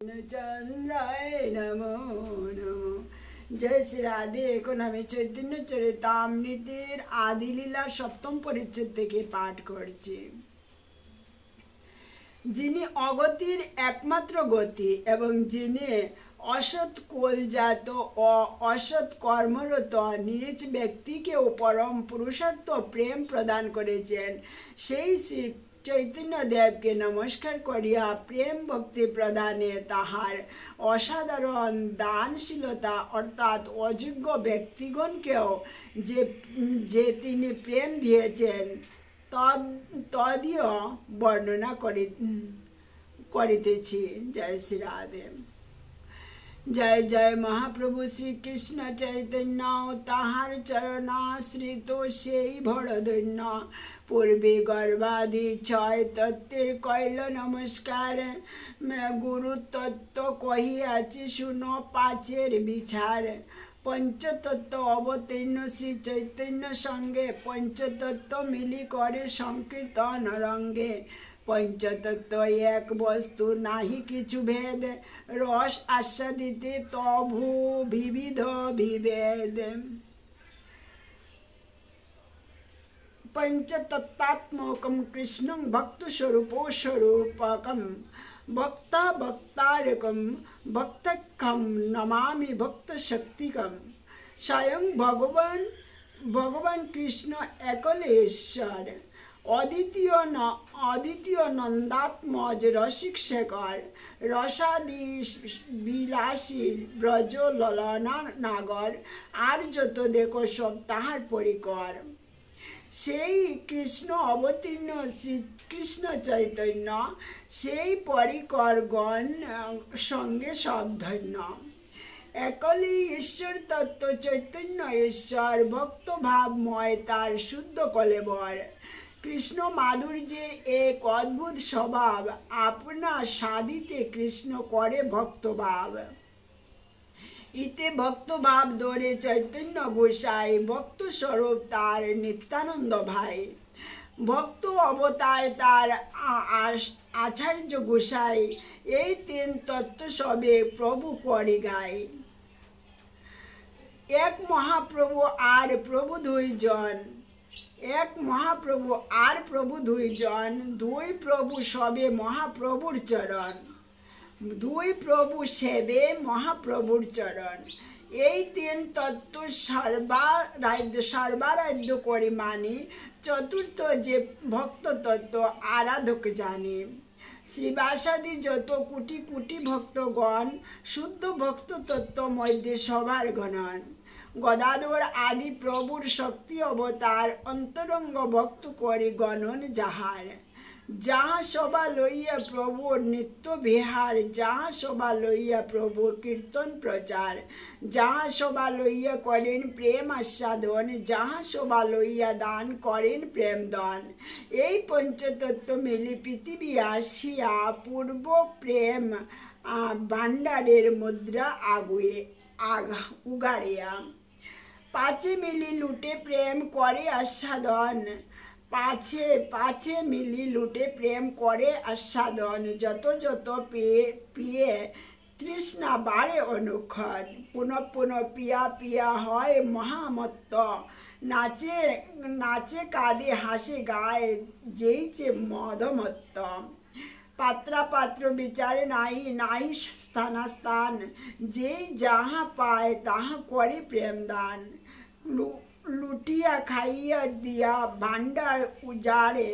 चंद्राय नमो नमो। जय श्री राधे। এখন আমি চৈতন্য চরিতামৃতের আদিলীলা সপ্তম পরিচ্ছেদ থেকে পাঠ করছি। যিনি অগতির একমাত্র গতি এবং যিনি অসৎ কোলজাত ও অসৎ কর্মরত নিজ ব্যক্তিকেও পরম পুরুষার্থ প্রেম প্রদান করেছেন, সেই শ্রী চৈতন্য দেবকে নমস্কার করিয়া প্রেম ভক্তি প্রদানে তাহার অসাধারণ দানশীলতা অর্থাৎ অযোগ্য ব্যক্তিগণকেও যে তিনি প্রেম দিয়েছেন তদীয় বর্ণনা করিতেছি। জয় শ্রী রাধে। जय जय महाप्रभु श्री कृष्ण चैतन्य ताहार चरणाश्रित सेई भरधन्य पूर्वे गर्भादि छय तत्वेर कैल नमस्कार गुरु तत्व कहियाछि सुनो पाचेर विचार पंचतत्व अवतीर्ण श्री चैतन्य संगे पंचतत्व मिली करे संकीर्तन रंगे पंचतत्व एक वस्तु नाही किछु भेद रस आस्वादिते तभु विविध विभेद पंचतत्त्वात्मकं कृष्णं भक्तस्वरूपं भक्तारकं भक्तकं नमामि भक्तशक्तिकं स्वयं भगवान कृष्ण एकलेश्वर अद्वितीय नंदात्मज रसिक शेखर रसादी বিলাসী ব্রজ ললনা নাগর আর যত দেখো সব তাহার পরিকর। সেই কৃষ্ণ অবতীর্ণ শ্রীকৃষ্ণ চৈতন্য সেই পরিকরগণ সঙ্গে সব ধন্য। একলি ঈশ্বর তত্ত্ব চৈতন্য ঈশ্বর ভক্ত ভাবময় তার শুদ্ধ কলেবর। কৃষ্ণ মাধুর্যের এক অদ্ভুত স্বভাব আপনা সাধিতে কৃষ্ণ করে ভক্তভাব। ইতে ভক্তভাব ধরে চৈতন্য গোসাই ভক্ত স্বরূপ তার নিত্যানন্দ ভাই। ভক্ত অবতার তার আচার্য গোসাই এই তিন তত্ত্ব সবে প্রভু করে গায়। এক মহাপ্রভু আর প্রভু দুইজন এক মহাপ্রভু আর প্রভু দুইজন দুই প্রভু সবে মহাপ্রভুর চরণ দুই প্রভু সেবে মহাপ্রভুর চরণ। এই তিন তত্ত্ব সর্বারাধ্য করে মানি চতুর্থ যে ভক্ত তত্ত্ব আরাধক জানে। শ্রীবাসাদি যত কোটি কোটি ভক্তগণ শুদ্ধ ভক্ত তত্ত্ব মধ্যে সবার গণন। গদাধর আদি প্রভুর শক্তি অবতার অন্তরঙ্গ ভক্ত করে গণন যাহার। যাহা সভা লইয়া প্রভুর নিত্য বিহার যাহা সভা লইয়া প্রভুর কীর্তন প্রচার যাহা সভা লইয়া করেন প্রেম আস্বাদন যাহা সভা লইয়া দান করেন প্রেম দান। এই পঞ্চতত্ত্ব মিলি পৃথিবী আসিয়া পূর্ব প্রেম ভাণ্ডারের মুদ্রা উগাড়িয়া পাছে মিলি লুটে প্রেম করে আস্বাদন পাছে মিলি লুটে প্রেম করে আস্বাদন। যত যত পিয়ে তৃষ্ণা বাড়ে অনুক্ষণ পুনঃ পুনঃ পিয়া পিয়া হয় মহামত্ত। নাচে কাঁদে হাসে গায়ে যেইছে মদমত্ত। পাত্রা পাত্র বিচারে নাহি নাহি স্থানাস্থান যেই যাহা পায় তাহা করে প্রেম দান। লুটিয়া খাইয়া দিয়া ভাণ্ডার উজাড়ে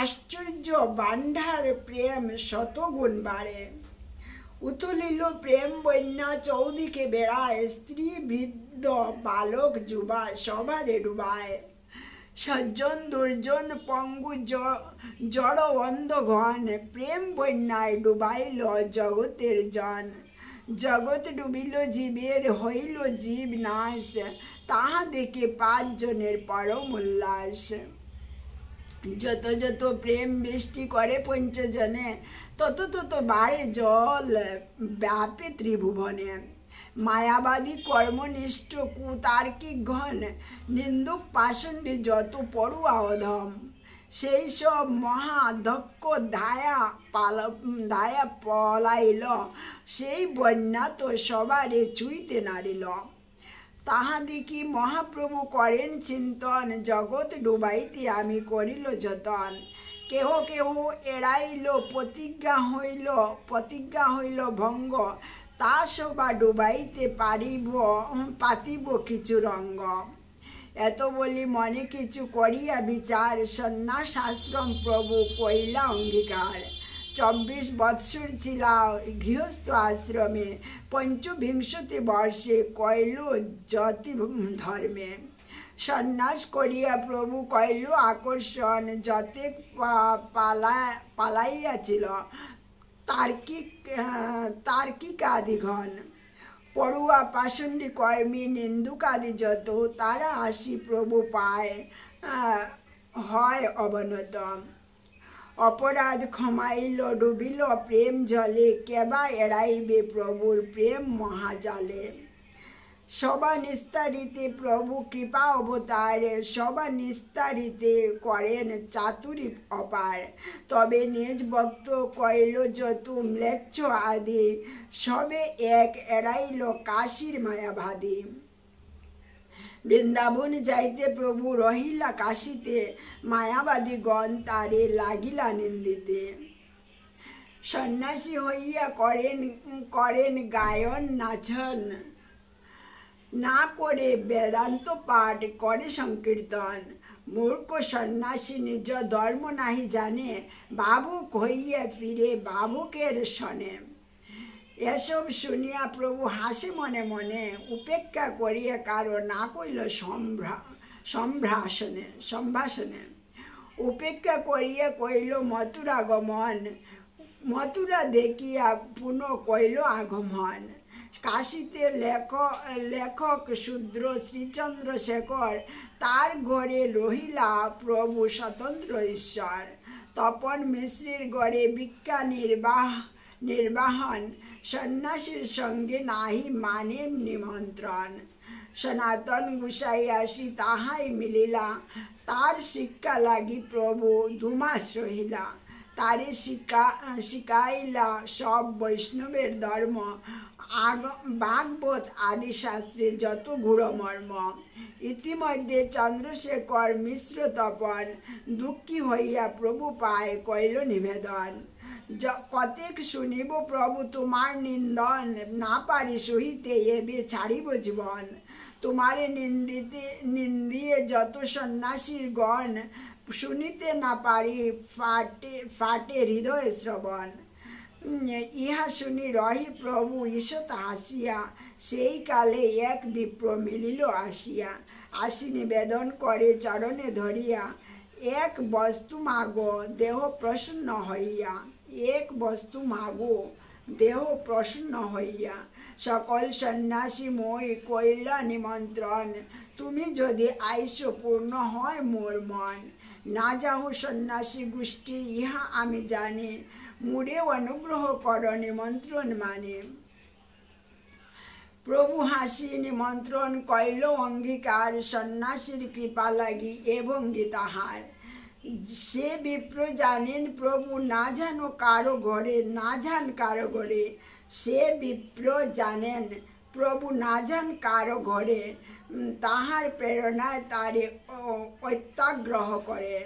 আশ্চর্য ভাণ্ডার প্রেম শতগুণ বাড়ে। উতলিল প্রেম বন্যা চৌদিকে বেড়ায় স্ত্রী বৃদ্ধ বালক যুবা সবারে ডুবায়। সজ্জন দুর্জন পঙ্গু জড় অন্ধগণ প্রেম বন্যায় ডুবাইল জগতের জন। জগৎ ডুবিল জীবের হইল জীব নাশ তাহা দেখে পাঁচজনের পরম উল্লাস। যত যত প্রেম বৃষ্টি করে পঞ্চজনে তত তত বাড়ে জল ব্যাপে ত্রিভুবনে। মায়াবাদী কর্মনিষ্ঠ কুতার্কিক ঘন নিন্দুক পাষণ্ডে যত পড়ুয়া অধম সেই সব মহাদক্ষ ধায়া পলাইল, সেই বন্যা তো সবারে ছুঁইতে নারিল। তাহাদিকি মহাপ্রভু করেন চিন্তন, জগৎ ডুবাইতে আমি করিল যতন। কেহ কেহ এড়াইল, প্রতিজ্ঞা হইল ভঙ্গ, তা সবা ডুবাইতে পাতিব কিছু রঙ্গ। এত বলি মনে কিছু করিয়া বিচার, সন্ন্যাস আশ্রম প্রভু কইলা অঙ্গীকার। 24 বৎসর ছিলা গৃহস্থ আশ্রমে, পঞ্চবিংশতি বর্ষে কইল যতি ধর্মে। সন্ন্যাস করিয়া প্রভু কইল আকর্ষণ, যতে পালাইয়াছিল তার্কিকাদিগণ। পড়ুয়া পাষণ্ডী কর্মী নিন্দুকাদি যত, তারা আসি প্রভু পায় হয় অবনত। অপরাধ ক্ষমাইল ডুবিল প্রেম জলে, কেবা এড়াইবে প্রভুর প্রেম মহাজলে। সবা নিস্তারিতে প্রভু কৃপা অবতার, সবা নিস্তারিতে করেন চাতুরী অপার। তবে নিজ ভক্ত কইল যত ম্লেচ্ছ আদি, সবে এক এড়াইল কাশীর মায়াবাদী। বৃন্দাবন যাইতে প্রভু রহিলা কাশীতে, মায়াবাদী গণ তারে লাগিলা নিন্দিতে। সন্ন্যাসী হইয়া করেন গায়ন নাচন, না করে বেদান্ত পাঠ করে সংকীর্তন। মূর্খ সন্ন্যাসী নিজ ধর্ম নাহি জানে, ভাবুক হইয়া ফিরে ভাবুকের শনে। এসব শুনিয়া প্রভু হাসে মনে মনে, উপেক্ষা করিয়া কারো না কইল সম্ভাষণে। উপেক্ষা করিয়া কইল মথুরা গমন, মথুরা দেখিয়া পুনঃ কইল আগমন। কাশীতে লেখক শূদ্র শ্রীচন্দ্রশেখর, তার ঘরে রহিলা প্রভু স্বতন্ত্র ঈশ্বর। তপন মিশ্রের ঘরে ভিক্ষা নির্বাহন, সন্ন্যাসীর সঙ্গে নাহি মানে নিমন্ত্রণ। সনাতন গোসাই আসি তাহাই মিলিলা, তার শিক্ষা লাগি প্রভু 2 মাস রহিলা। তারে শিখাইলা সব বৈষ্ণবের ধর্ম, ভাগবত আদি শাস্ত্রে যত গূঢ়মর্ম। ইতিমধ্যে চন্দ্রশেখর মিশ্র তপন, দুঃখী হইয়া প্রভু পায় কইল নিবেদন। কতেক শুনিব প্রভু তোমার নিন্দন, না পারি সহিতে এবে ছাড়িব জীবন। তোমারে নিন্দিয়ে যত সন্ন্যাসীর গণ, শুনিতে না পারি ফাটে হৃদয় শ্রবণ। ইহা শুনি রহি প্রভু ঈষৎ হাসিয়া, সেই কালে এক বিপ্র মিলিল আসিয়া। আসি নিবেদন করে চরণে ধরিয়া, এক বস্তু মাগো দেহ প্রসন্ন হইয়া। এক বস্তু মাগো দেহ প্রসন্ন হইয়া। সকল সন্ন্যাসী মই কইলা নিমন্ত্রণ, তুমি যদি আইসো পূর্ণ হয় মোর মন। না যাও সন্ন্যাসী গোষ্ঠী ইহা আমি জানি, মুড়ে অনুগ্রহ কর নিমন্ত্রণ মানে। প্রভু হাসি নিমন্ত্রণ কইল অঙ্গীকার, সন্ন্যাসীর কৃপা লাগি এ ভঙ্গি তাহার। সে বিপ্র জানেন প্রভু না জানো কারো ঘরে, না যান কারো ঘরে। সে বিপ্র জানেন প্রভু না যান কারো ঘরে, তাহার প্রেরণায় তারে অত্যাগ্রহ করে।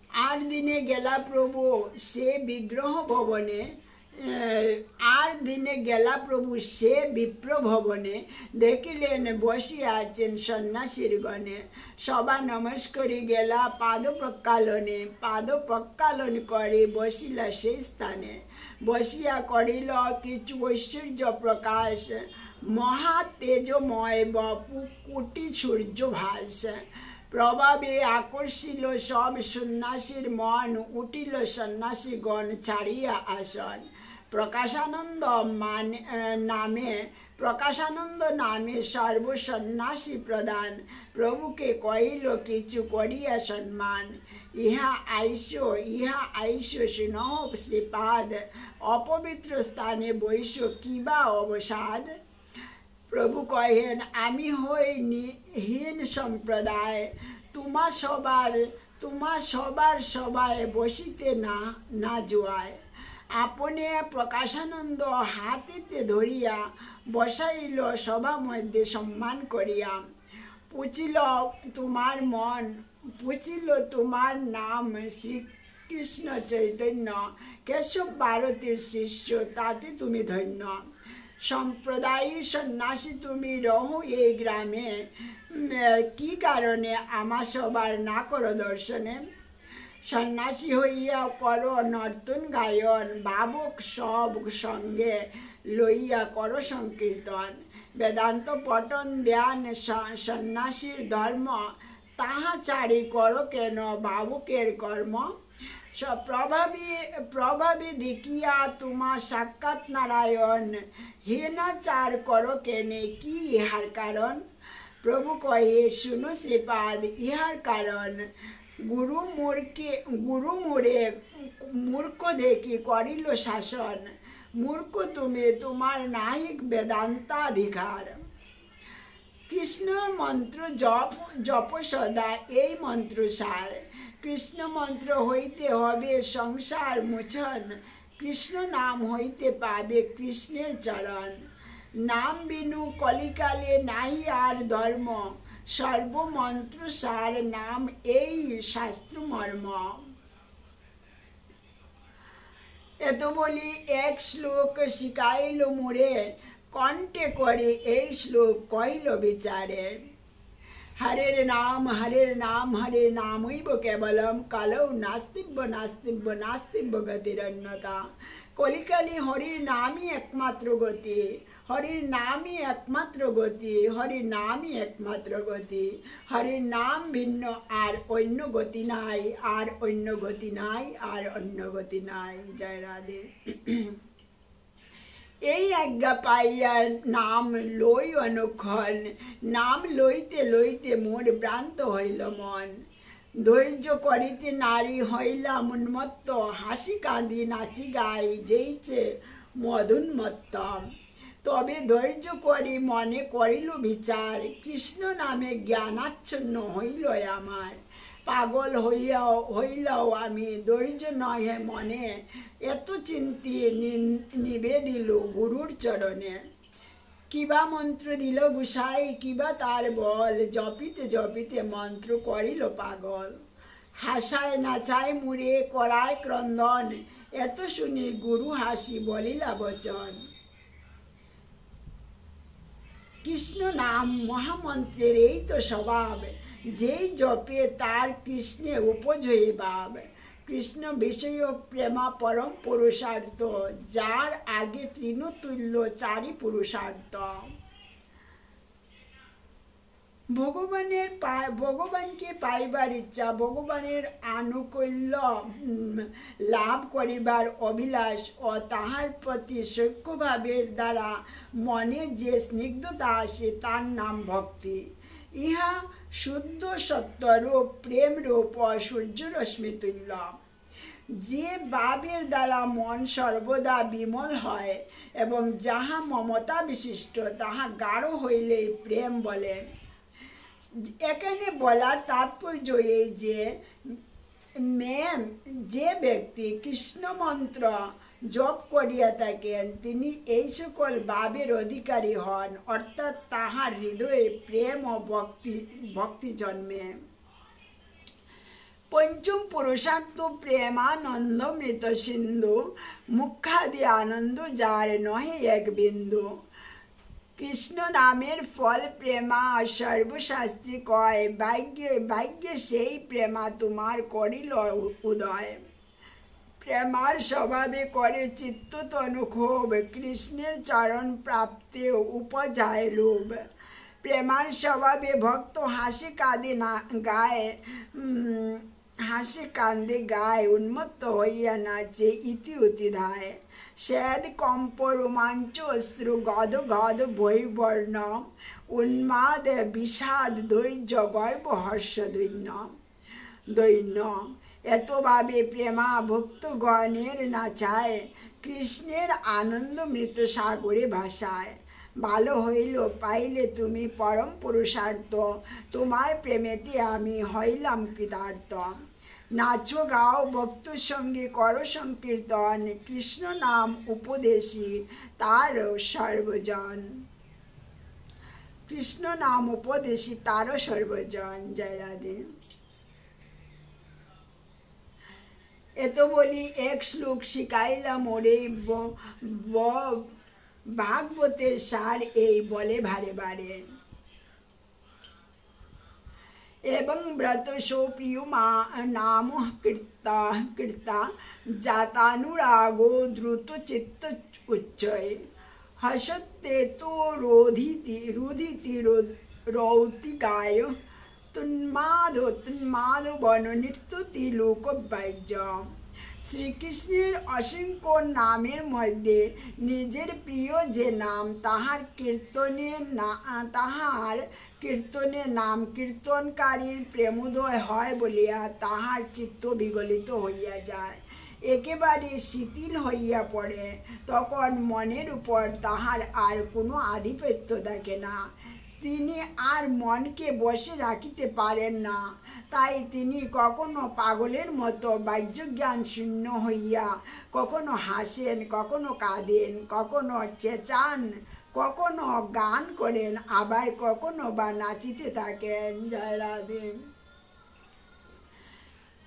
8 দিনে গেলা প্রভু সে বিগ্রহ ভবনে, 8 দিনে গেলা প্রভু সে বিপ্র ভবনে। দেখিলেন বসিয়া আছেন সন্ন্যাসীর গণে, সবা নমস্করি গেলা পাদ প্রক্ষালন করে বসিলা সেই স্থানে। বসিয়া করিল কিছু ঐশ্বর্য প্রকাশ, মহা তেজময় বপু কোটি সূর্য ভাস। প্রভাবে আকর্ষিল সব সন্ন্যাসীর মন, উঠিল সন্ন্যাসীগণ ছাড়িয়া আসন। প্রকাশানন্দ নামে সর্ব সন্ন্যাসী প্রদান, প্রভুকে কইল কিছু করিয়া সম্মান। ইহা আইসো শুনহ শ্রীপাদ, অপবিত্র স্থানে বৈশ কিবা অবসাদ। প্রভু কহেন আমি হই হীন সম্প্রদায়, তোমা সবার তোমা সবার সভায় বসিতে না জোয়ায়। আপনে প্রকাশানন্দ হাতিতে ধরিয়া বসাইল সভা মধ্যে সম্মান করিয়া। পুছিল তোমার মন, পুছিল তোমার নাম, শ্রীকৃষ্ণ চৈতন্য কেশব ভারতীর শিষ্য, তাতে তুমি ধন্য। সম্প্রদায়ী সন্ন্যাসী তুমি রহ এই গ্রামে, কি কারণে আমার সবার না করো দর্শনে। সন্ন্যাসী হইয়া করো নর্তন গায়ন, ভাবক সব সঙ্গে লইয়া করো সংকীর্তন। বেদান্ত পঠন ধ্যান সন্ন্যাসীর ধর্ম, তাহা চারি করো কেন ভাবুকের কর্ম। প্রভাবী দেখিয়া তোমার সাক্ষাৎ নারায়ণ, হেনাচার করো কেনে কি ইহার কারণ। প্রভু কহে শুনো শ্রীপাদ ইহার কারণ, গুরু মোরে মূর্খ দেখি করিল শাসন। মূর্খ তুমি, তোমার নাহিক বেদান্তাধিকার। কৃষ্ণ মন্ত্র জপ সদা এই মন্ত্র সার। কৃষ্ণ মন্ত্র হইতে হবে সংসার মোচন, কৃষ্ণ নাম হইতে পাবে কৃষ্ণের চরণ। নাম বিনু কলিকালে নাহি আর ধর্ম, সর্বমন্ত্র সার নাম এই শাস্ত্র মর্ম। এত বলি এক শ্লোক শিখাইল মোরে, কণ্ঠে করে এই শ্লোক কহিল বিচারে। হরের নাম হরে নামৈব কেবলম, কালৌ নাস্তিব্য নাস্তিব্য নাস্তিব্য গতিরন্যতা। কলিকালে হরির নামই একমাত্র গতি, হরির নামই একমাত্র গতি, হরির নামই একমাত্র গতি। হরির নাম ভিন্ন আর অন্য গতি নাই, আর অন্য গতি নাই, আর অন্য গতি নাই। জয় রাধে। এই আজ্ঞা পাইয়া নাম লই অনুক্ষণ, নাম লইতে লইতে মোর ভ্রান্ত হইল মন। ধৈর্য করিতে নারী হইলাম উন্মত্ত, হাসি কাঁদি নাচি গাই যেইছে মদুন্মত্ত। তবে ধৈর্য করি মনে করিল বিচার, কৃষ্ণ নামে জ্ঞানাচ্ছন্ন হইল আমার। পাগল হইলাও আমি, ধৈর্য নহে মনে, এত চিন্তি নিবেদিল গুরুর চরণে। কিবা মন্ত্র দিল গুসাই, কিবা তার বল, জপিতে জপিতে মন্ত্র করিল পাগল। হাসায় নাচায় মুড়ে করায় ক্রন্দন, এত শুনি গুরু হাসি বলিলা বচন। কৃষ্ণ নাম মহামন্ত্রের এই তো স্বভাব, যেই জপে তার কৃষ্ণে উপজয়ী ভাব। কৃষ্ণ বিষয় প্রেমা পরম পুরুষার্থ, যার আগে তৃণতুল্য চারি পুরুষার্থ। ভগবানকে পাইবার ইচ্ছা, ভগবানের আনুকূল্য লাভ করিবার অভিলাষ ও তাহার প্রতি সৌখ্যভাবের দ্বারা মনে যে স্নিগ্ধতা আসে, তার নাম ভক্তি। ইহা শুদ্ধ সত্যরূপ প্রেম রূপ ও সূর্যরশ্মি তুল্য। যে ভাবের দ্বারা মন সর্বদা বিমল হয় এবং যাহা মমতা বিশিষ্ট, তাহা গাঢ় হইলে প্রেম বলে। এখানে বলার তাৎপর্য এই যে ব্যক্তি কৃষ্ণ মন্ত্র জপ করিয়া থাকেন, তিনি এই সকল ভাবের অধিকারী হন, অর্থাৎ তাহার হৃদয়ে প্রেম ও ভক্তি জন্মে। পঞ্চম পুরুষার্থ প্রেমানন্দ মৃত সিন্ধু, মুখাদি আনন্দ যার নহে এক বিন্দু। কৃষ্ণ নামের ফল প্রেমা, সর্বশাস্ত্রী কয়, ভাগ্যে সেই প্রেমা তোমার করিল উদয়। প্রেমার স্বভাবে করে চিত্ত তনু ক্ষোভ, কৃষ্ণের চরণ প্রাপ্তে উপজায় লোভ। প্রেমার স্বভাবে ভক্ত হাসি কাঁদে না গায়, হাসি কান্দে গায়, উন্মত্ত হইয়া নাচে ইতি উতি ধায়। শ্বেদ কম্প রোমাঞ্চ অশ্রু গদ গদ বৈবর্ণ, উন্মাদ বিষাদ ধৈর্য গর্ব হর্ষ দৈন্য। এতভাবে প্রেমা ভক্তগণের নাচায়, কৃষ্ণের আনন্দ মৃত সাগরে ভাসায়। ভালো হইল পাইলে তুমি পরম পুরুষার্থ, তোমার প্রেমেতে আমি হইলাম কৃতার্থ। নাচো গাও ভক্তর সঙ্গে করো সংকীর্তন, কৃষ্ণ নাম উপদেশী তার সর্বজন। কৃষ্ণ নাম উপদেশী তার সর্বজন। জয় রাধে। এত বলি এক শ্লোক শিখাইলাম ওরে, ভাগবতের সার এই বলে ভারে ভারে। এবং ব্রত প্রিয় নাম কৃতা কৃতা জাতানুরাগো দ্রুত চিত্ত উচ্চয়, হসতে তো রুধিতি রৌতিকায়, তুন্মাদ বন নিত্যতি লোকবাহ্য। শ্রীকৃষ্ণের অসংখ্য নামের মধ্যে নিজের প্রিয় যে নাম, তাহার কীর্তনে নাম কীর্তনকারীর প্রেমোদয় হয় বলিয়া তাহার চিত্ত বিগলিত হইয়া যায়, একেবারে শিথিল হইয়া পড়ে। তখন মনের উপর তাহার আর কোনো আধিপত্য থাকে না, তিনি আর মনকে বসে রাখিতে পারেন না। তাই তিনি কখনো পাগলের মতো বাহ্যজ্ঞান শূন্য হইয়া কখনো হাসেন, কখনো কাঁদেন, কখনো চেঁচান, কখনো গান করেন, আবার কখনো বা নাচিতে থাকেন। জয় রাধে।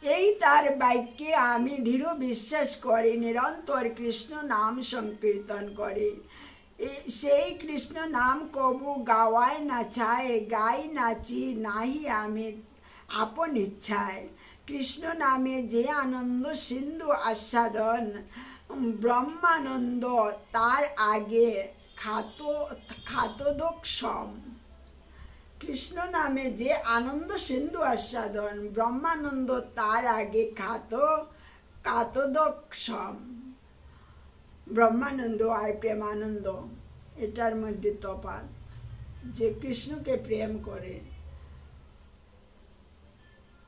এই তার বাক্যে আমি দৃঢ় বিশ্বাস করি, নিরন্তর কৃষ্ণ নাম সংকীর্তন করি। সেই কৃষ্ণ নাম কবু গাওয়ায় না চায়, গাই নাচি নাহি আমি আপন ইচ্ছায়। কৃষ্ণ নামে যে আনন্দ সিন্ধু আস্বাদন, ব্রহ্মানন্দ তার আগে খাতদোক্ষম। কৃষ্ণ নামে যে আনন্দ সিন্ধু আস্বাদন, ব্রহ্মানন্দ তার আগে খাতদোক্ষম। ব্রহ্মানন্দ আর প্রেমানন্দ, এটার মধ্যে তফাৎ। যে কৃষ্ণকে প্রেম করে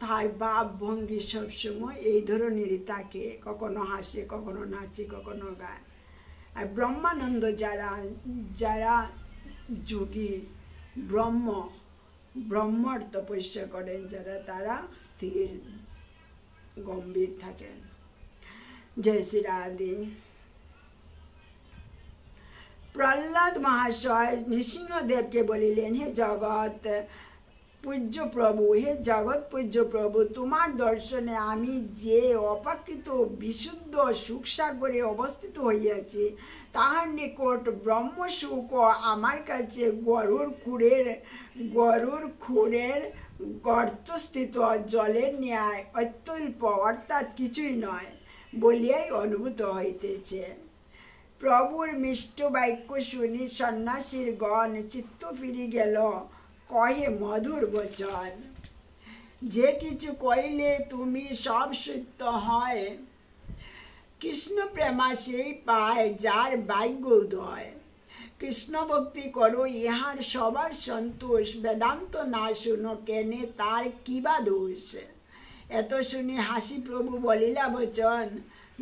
তার ভাব ভঙ্গি সবসময় এই ধরনেরই থাকে, কখনো হাসে, কখনো নাচে, কখনো গায়। আর ব্রহ্মানন্দ যারা যোগী, ব্রহ্মর তপস্যা করেন যারা, তারা স্থির গম্ভীর থাকেন। জয় শ্রী রাধে। প্রহ্লাদ মহাশয় নৃসিংহদেবকে বলিলেন, হে জগৎ পূজ্য প্রভু, হে জগৎ পূজ্য প্রভু, তোমার দর্শনে আমি যে অপাকৃত বিশুদ্ধ সুখসাগরে অবস্থিত হইয়াছি, তাহার নিকট ব্রহ্মসুখ আমার কাছে গরুর খুরের গর্তস্থিত জলের ন্যায় অত্যল্প, অর্থাৎ কিছুই নয় বলিয়াই অনুভূত হইতেছে। প্রভুর মিষ্ট বাক্য শুনি সন্ন্যাসীর গণ চিত্ত ফিরি গেল, কহে মধুর বচন। যে কিছু কইলে তুমি সব সত্য হয়, কৃষ্ণ প্রেমা সেই পায় যার ভাগ্য উদয়। কৃষ্ণ ভক্তি করো ইহার সবার সন্তোষ, বেদান্ত না শুনো কেনে তার কিবা দোষ। এত শুনি হাসি প্রভু বলিলা বচন,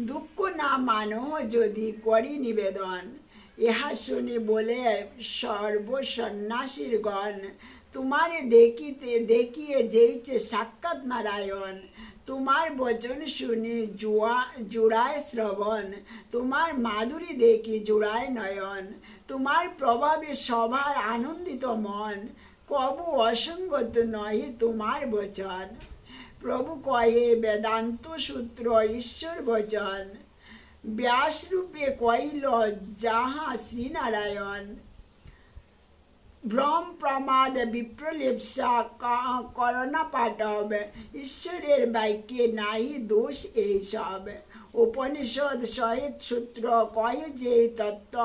দুঃখ না মানো যদি করি নিবেদন। ইহা শুনি বলে সর্বসন্ন্যাসীর গণ, তোমারে দেখিয়ে যেইছে সাক্ষাৎ নারায়ণ। তোমার বচন শুনি জুড়ায় শ্রবণ, তোমার মাধুরী দেখি জুড়ায় নয়ন। তোমার প্রভাবে সবার আনন্দিত মন, কবু অসঙ্গত নহে তোমার বচন। প্রভু কহে বেদান্ত সূত্র ঈশ্বর বচন, ব্যাস রূপে কইল যাহা শ্রীনারায়ণ। ভ্রম প্রমাদ বিপ্রলিপ্সা করোনা পাটব, ঈশ্বরের বাক্যে নাহি দোষ এইসব। উপনিষদ সহিত সূত্র কয়ে যে তত্ত্ব,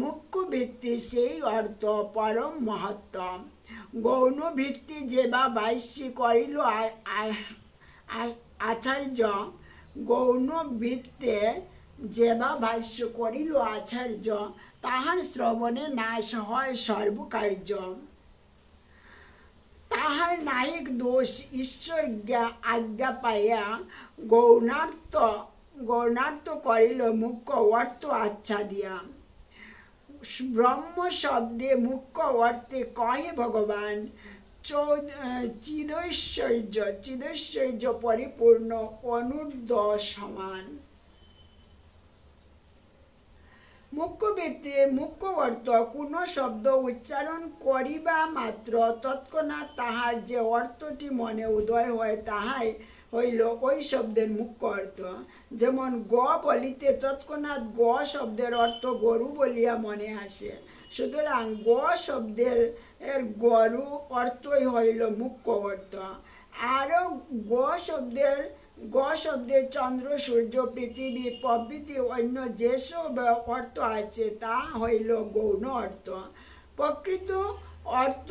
মুখ্য ভিত্তি সেই অর্থ পরম মহত্ব। গৌণ ভিত্তি যেবা ভাষ্য করিল আচার্য, গৌণ ভিত্তে যেবা ভাষ্য করিল আচার্য, তাহার শ্রবণে নাশ হয় সর্বকার্য। তাহার নায়ক দোষ ঈশ্বর আজ্ঞা পাইয়া গৌণার্থ করিল মুখ্য অর্থ আচ্ছা দিয়া। ব্রহ্ম শব্দে মুখ্য অর্থে কহে ভগবান চিদৈশ্বর্য পরিপূর্ণ অনূর্ধ্ব সমান। মুখ্য অর্থ কোন শব্দ উচ্চারণ করিবা মাত্র তৎক্ষণাৎ তাহার যে অর্থটি মনে উদয় হয় তাহাই হইল ওই শব্দের মুখ্য অর্থ। যেমন গ বলিতে তৎক্ষণাৎ গ শব্দের অর্থ গরু বলিয়া মনে আসে, সুতরাং গ শব্দের গরু অর্থই হইল মুখ্য অর্থ। আরো গ শব্দের চন্দ্র সূর্য পৃথিবী প্রভৃতি অন্য যেসব অর্থ আছে তা হইল গৌণ অর্থ। প্রকৃত অর্থ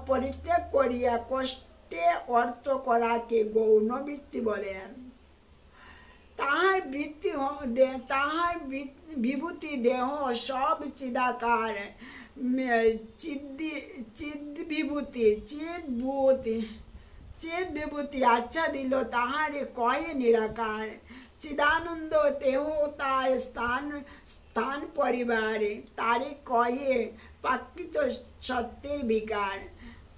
পরিত্যাগ করিয়া কষ্টে অর্থ করাকে গৌণ বৃত্তি বলে। তাহার বিভূতি দেহ সব চিদাকার চিদ বিভূতি আচ্ছা দিল তাহারে কয়ে নিরাকার। চিদানন্দ দেহ তার স্থান পরিবারে তারে কয়ে প্রাকৃত সত্যের বিকার।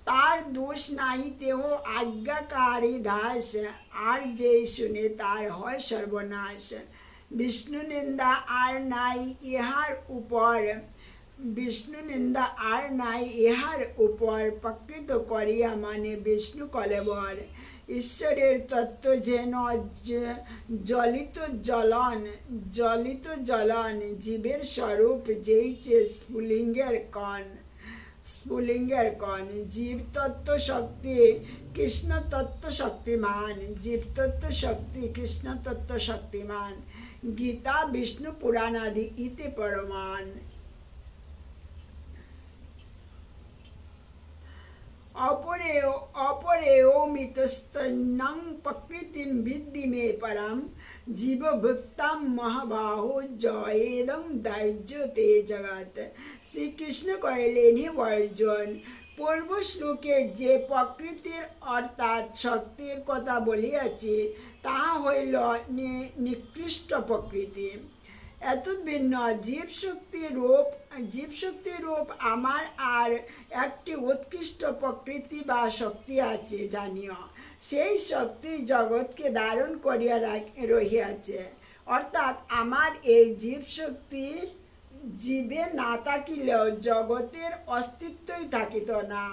তার দোষ নাই তেহ আজ্ঞাকারী দাস, আর যে শুনে তার হয় সর্বনাশ। বিষ্ণু নিন্দা আর নাই ইহার উপর প্রকৃত করিয়া মানে বিষ্ণু কলেবর। ঈশ্বরের তত্ত্ব যেন জ্বলিত জ্বলন, জীবের স্বরূপ যেইচে স্ফুলিঙ্গের কণ। জীব তত্ত্ব শক্তি কৃষ্ণ তত্ত্ব শক্তিমান, জীব তত্ত্ব শক্তি কৃষ্ণ তত্ত্ব শক্তিমান। গীতা বিষ্ণু পুরাণাদি ইতি পরমান। অপরেও মিতস্তন্যং প্রকৃতিম বিদ্ধি মে পরম, জীবভুক্তাম মহাবাহু জয়েদং দার্য তে জগৎ। শ্রীকৃষ্ণ কহিলেন, হে অর্জুন, পূর্ব শ্লোকে যে প্রকৃতির অর্থাৎ শক্তির কথা বলিয়াছি তাহা হইল নিকৃষ্ট প্রকৃতি। এত ভিন্ন জীবশক্তির রূপ আমার আর একটি উৎকৃষ্ট প্রকৃতি বা শক্তি আছে জানিও। সেই শক্তি জগৎকে ধারণ করিয়া রহিয়াছে। অর্থাৎ আমার এই জীবশক্তি জীবে না থাকিলেও জগতের অস্তিত্বই থাকিত না।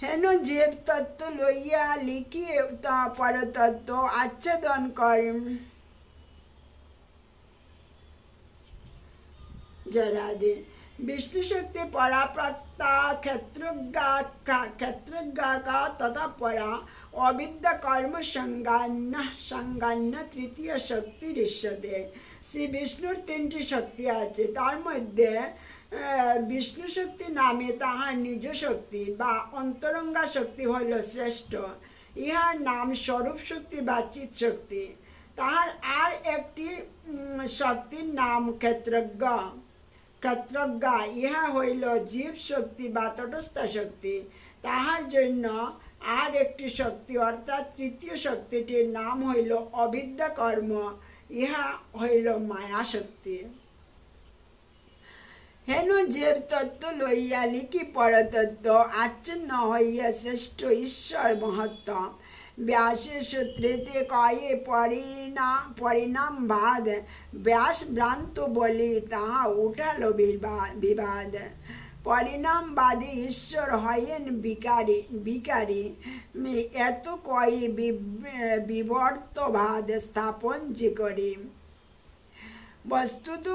হেন জীব তত্ত্ব লইয়া লিখি পরতত্ত্ব আচ্ছাদন করেন জরাদে। বিষ্ণু শক্তি পরাপ্রাপ্তা ক্ষেত্রজ্ঞা তথা পরা অবিদ্যা কর্ম সংজ্ঞান্য তৃতীয় শক্তি ঋষ্যতে। শ্রী বিষ্ণুর তিনটি শক্তি আছে, তার মধ্যে বিষ্ণু শক্তি নামে তাহার নিজ শক্তি বা অন্তরঙ্গা শক্তি হইল শ্রেষ্ঠ। ইহার নাম স্বরূপ শক্তি বা চিৎ শক্তি। তাহার আর একটি শক্তির নাম ক্ষেত্রজ্ঞা। ইহা হইল জীব শক্তি বা তটস্থ শক্তি। তাহার জন্য আর একটি শক্তি অর্থাৎ তৃতীয় শক্তিটির নাম হইল অবিদ্যা কর্ম। ইহা হইল মায়া শক্তি। হেন জীব তত্ত্ব লইয়া লিখি পরতত্ত্ব আচ্ছন্ন হইয়া শ্রেষ্ঠ ঈশ্বর মহত্ব। ব্যাসের সূত্রেতে কয়ে পরিণাম বাদ, ব্যাস ভ্রান্ত বলি তাহা উঠালো বিবাদ। পরিণামবাদী ঈশ্বর হয়েন বিকারী, এত কয়ে বিবর্তবাদ স্থাপন যে করি। বস্তুত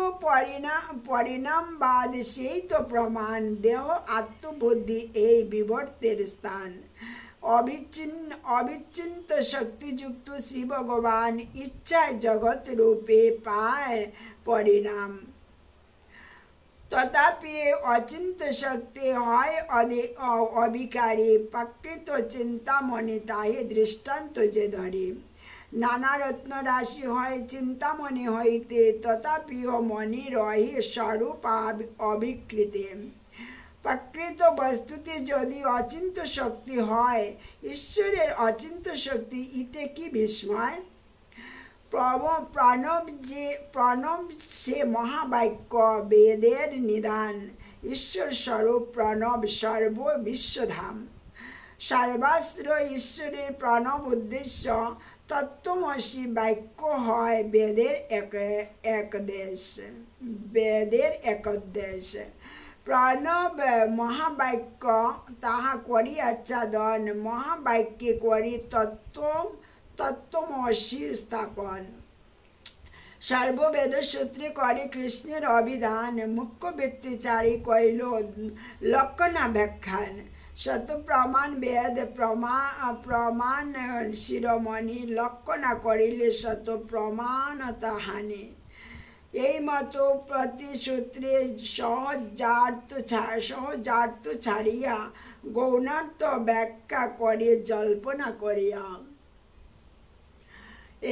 পরিণামবাদ সেই তো প্রমাণ, দেহ আত্মবুদ্ধি এই বিবর্তের স্থান। অবিচ্ছিন্ন শক্তিযুক্ত শ্রী ভগবান ইচ্ছায় জগৎ রূপে পায় পরিণাম। তথাপি অচিন্ত শক্তি হয় অবিকারী, প্রকৃত চিন্তামণি তাহে দৃষ্টান্ত যে ধরে। নানা রত্ন রাশি হয় চিন্তামণি হইতে, তথাপিও মনি রহে স্বরূপ অবিকৃতে। প্রকৃত বস্তুতে যদি অচিন্ত শক্তি হয়, ঈশ্বরের অচিন্ত শক্তি ইতে কি বিস্ময়। প্রণব সে মহাবাক্য, বেদের নিদান, ঈশ্বর স্বরূপ প্রণব সর্ব বিশ্বধাম। সর্বাস্ত্র ঈশ্বরের প্রণব উদ্দেশ্য, তত্ত্বমসি বাক্য হয় বেদের একদেশ। প্রণব মহাবাক্য তাহা করি আচ্ছাদন, মহাবাক্যে করি তত্ত্বমসির স্থাপন। সর্ববেদ সূত্রে করে কৃষ্ণের অভিধান, মুখ্য ব্যক্তিচারী কইল লক্ষণা ব্যাখ্যান। শত প্রমাণ বেদ প্রমাণ শিরোমণি, লক্ষণা করিলে শত প্রমাণ তাহানি। এই মতো প্রতি সূত্রে সহজার্থ ছাড়িয়া গৌণার্থ ব্যাখ্যা করে জল্পনা করিয়া।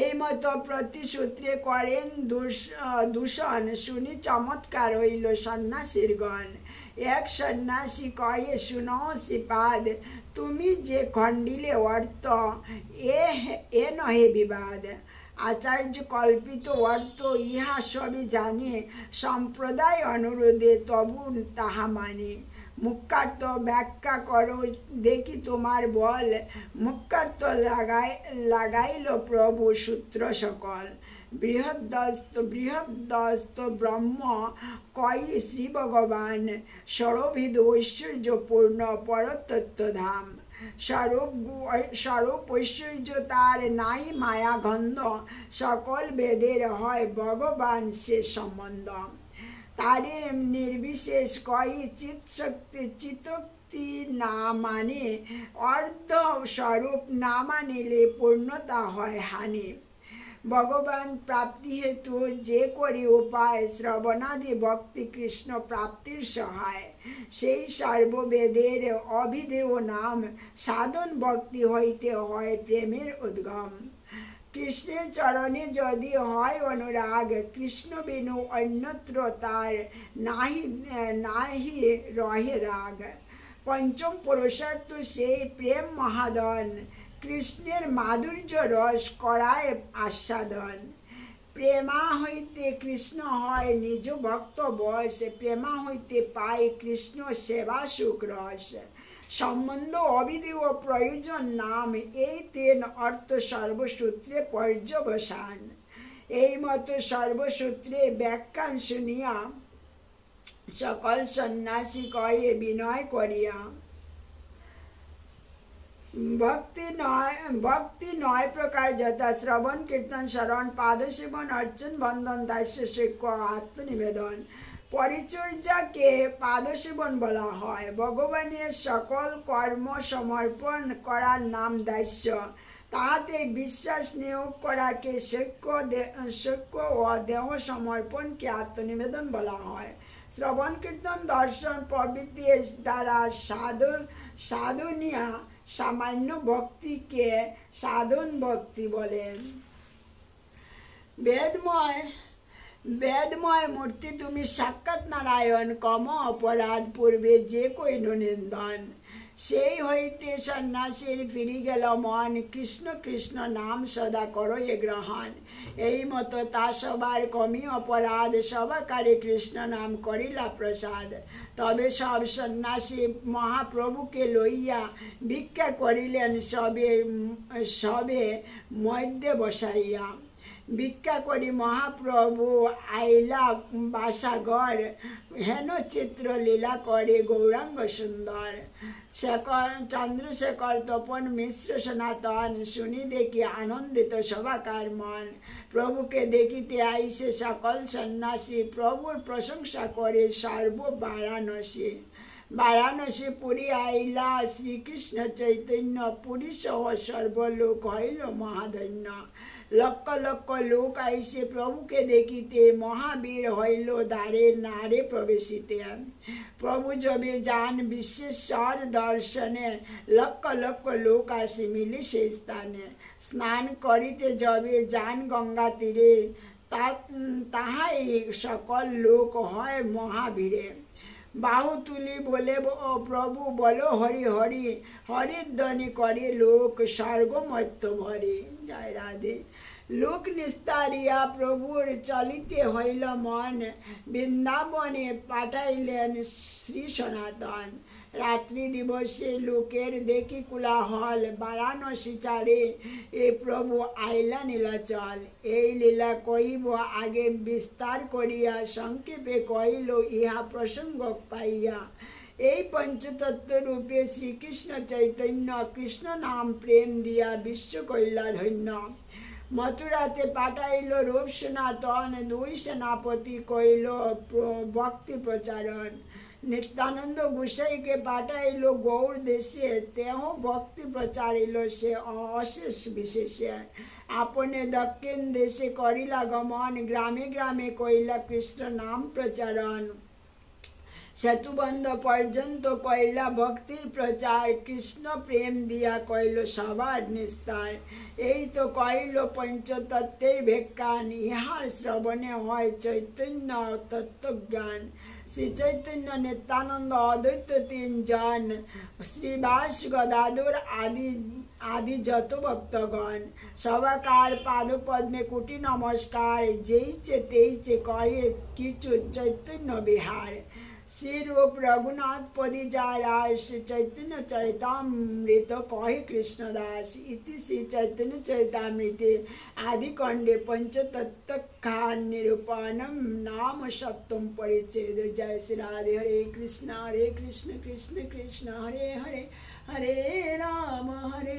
এই মতো প্রতি সূত্রে করেন দূষণ, শুনি চমৎকার হইল সন্ন্যাসীরগণ। এক সন্ন্যাসী কয়ে শুনো শ্রীপাদ, তুমি যে খণ্ডিলে অর্থ, এ নহে বিবাদ। আচার্য কল্পিত অর্থ ইহা সবই জানে, সম্প্রদায় অনুরোধে তবু তাহা মানে। মুখ্যার্থ ব্যাখ্যা করো দেখি তোমার বল, মুখ্যার্থ লাগাইল প্রভু সূত্র সকল। বৃহদ্দস্ত ব্রহ্ম কই শ্রী ভগবান, ষড়বিধ ঐশ্বর্যপূর্ণ পরতত্ত্বধাম। স্বরূপ ঐশ্বর্য তার নাই মায়া গন্ধ, সকল বেদের হয় ভগবান সে সম্বন্ধ। তারে নির্বিশেষ কই চিত্তশক্তি না মানে, অর্ধ স্বরূপ না মানিলে পূর্ণতা হয় হানি। ভগবান প্রাপ্তি হেতু যে করি উপায়, শ্রবণাদি ভক্তি কৃষ্ণ প্রাপ্তির সহায়। সেই সর্ববেদের অভিধেয় নাম, সাধন ভক্তি হইতে হয় প্রেমের উদ্গম। কৃষ্ণের চরণে যদি হয় অনুরাগ, কৃষ্ণ বিনু অন্যত্র তার নাহি রহে রাগ। পঞ্চম পুরুষার্থ সেই প্রেম মহাদন, কৃষ্ণের মাধুর্য রস করায় আস্বাদন। প্রেমা হইতে কৃষ্ণ হয় নিজ ভক্ত বশ, প্রেমা হইতে পায় কৃষ্ণ সেবা সুখ রস। সম্বন্ধ অভিধেয় প্রয়োজন নাম, এই তিন অর্থ সর্বসূত্রে পর্যবসান। এই মতো সর্বসূত্রে ব্যাখ্যান শুনিয়া সকল সন্ন্যাসী কয়ে বিনয় করিয়া। ভক্তি নয় প্রকার যথা, শ্রবণ কীর্তন শরণ পাদ সেবন অর্চন বন্ধন দাস্য শিক্ষ আত্মনিবেদন। পরিচর্যাকে পাদ সেবন বলা হয়। ভগবানের সকল কর্ম সমর্পণ করার নাম দাস্য, তাহাতে বিশ্বাস নিয়োগ করাকে শিক্ষ ও দেহ সমর্পণকে আত্মনিবেদন বলা হয়। শ্রবণ কীর্তন দর্শন প্রভৃতির দ্বারা সাধনীয়া সামান্য ভক্তিকে সাধন ভক্তি বলেন। বেদময় মূর্তি তুমি সাক্ষাৎ নারায়ণ, কম অপরাধ পূর্বে যে কইল নিন্দন। সেই হইতে সন্ন্যাসীর ফিরি গেল মন, কৃষ্ণ কৃষ্ণ নাম সদা করো এ গ্রহণ। এই মতো তা সবার কমি অপরাধ, সবাকারে কৃষ্ণ নাম করিলা প্রসাদ। তবে সব সন্ন্যাসী মহাপ্রভুকে লইয়া ভিক্ষা করিলেন সবে মধ্যে বসাইয়া। ভিক্ষা করি মহাপ্রভু আইলা বাসাগর, হেন চিত্র লীলা করে গৌরাঙ্গ সুন্দর। চন্দ্রশেখর তপন মিশ্র সনাতন, শুনি দেখি আনন্দিত সবাকার মন। প্রভুকে দেখিতে আইসে সকল সন্ন্যাসী, প্রভুর প্রশংসা করে সর্ব বারাণসী পুরী আইলা শ্রীকৃষ্ণ চৈতন্য, পুরী সহ সর্বলোক হইল মহাধন্য। লক্ষ লক্ষ লোক আইসে প্রভুকে দেখিতে, মহাবীর হইল দ্বারে নারে প্রবেশিতে। প্রভু যবে যান বিশ্বেশ্বর দর্শনে, লক্ষ লক্ষ লোক আসে মিলে সেই স্থানে। স্নান করিতে যবে যান গঙ্গা তীরে, তাহাই সকল লোক হয় মহাবীরে। বাহু তুলি বলে ও প্রভু বলো হরি হরি, হরির ধ্বনি করে লোক স্বর্গমত্য ভরে। জয় রাধে। লোক নিস্তারিয়া প্রভুর চলিতে হইল মন, বৃন্দাবনে পাঠাইলেন শ্রী সনাতন। রাত্রি দিবসে লোকের দেখি কোলাহল, বারাণসী চারে এ প্রভু আইলা নীলাচল। এই লীলা কইব আগে বিস্তার করিয়া, সংক্ষেপে কইল ইহা প্রসঙ্গ পাইয়া। এই পঞ্চতত্ত্ব রূপে শ্রীকৃষ্ণ চৈতন্য, কৃষ্ণ নাম প্রেম দিয়া বিশ্ব কইলা ধন্য। মথুরাতে পাঠাইল রূপ সনাতন, দুই সেনাপতি কইল ভক্তি প্রচারণ। নিত্যানন্দ গোসাইকে পাঠাইল গৌর দেশে, তেহ ভক্তি প্রচারিল সে অশেষ বিশেষে। আপনে দক্ষিণ দেশে করিলা গমন, গ্রামে গ্রামে কইলা কৃষ্ণ নাম প্রচারণ। সেতুবন্ধ পর্যন্ত কইলা ভক্তির প্রচার, কৃষ্ণ প্রেম দিয়া কইল সবার নিস্তার। এই তো কইল পঞ্চতত্ত্বের ব্যাখ্যান, ইহার শ্রবণে হয় চৈতন্য তত্ত্বজ্ঞান। শ্রী চৈতন্য নিত্যানন্দ অদ্বৈত তিনজন, শ্রীবাস গদাধর আদি যত ভক্তগণ, সবাকার পাদপদ্মে কোটি নমস্কার। যেইচে তেইচে কহে কিছু চৈতন্য বিহার। শ্রীরূপ রঘুনাথ পদি যায় রাস, চৈতন্য চরিতামৃত কহে কৃষ্ণদাস। ইতি শ্রী চৈতন্য চরিতামৃতে আদিকণ্ডে পঞ্চতত্ত্বখ্যান নিরূপণম নাম সপ্তম পরিচ্ছেদ। জয় শ্রী রাধে। হরে কৃষ্ণ কৃষ্ণ কৃষ্ণ হরে হরে, হরে রাম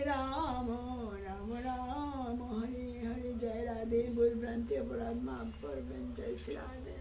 রাম রাম হরে হরে। জয় রাধে। ভুল ভ্রান্তি অপরাধ মাফ করবেন। জয় শ্রী রাধে।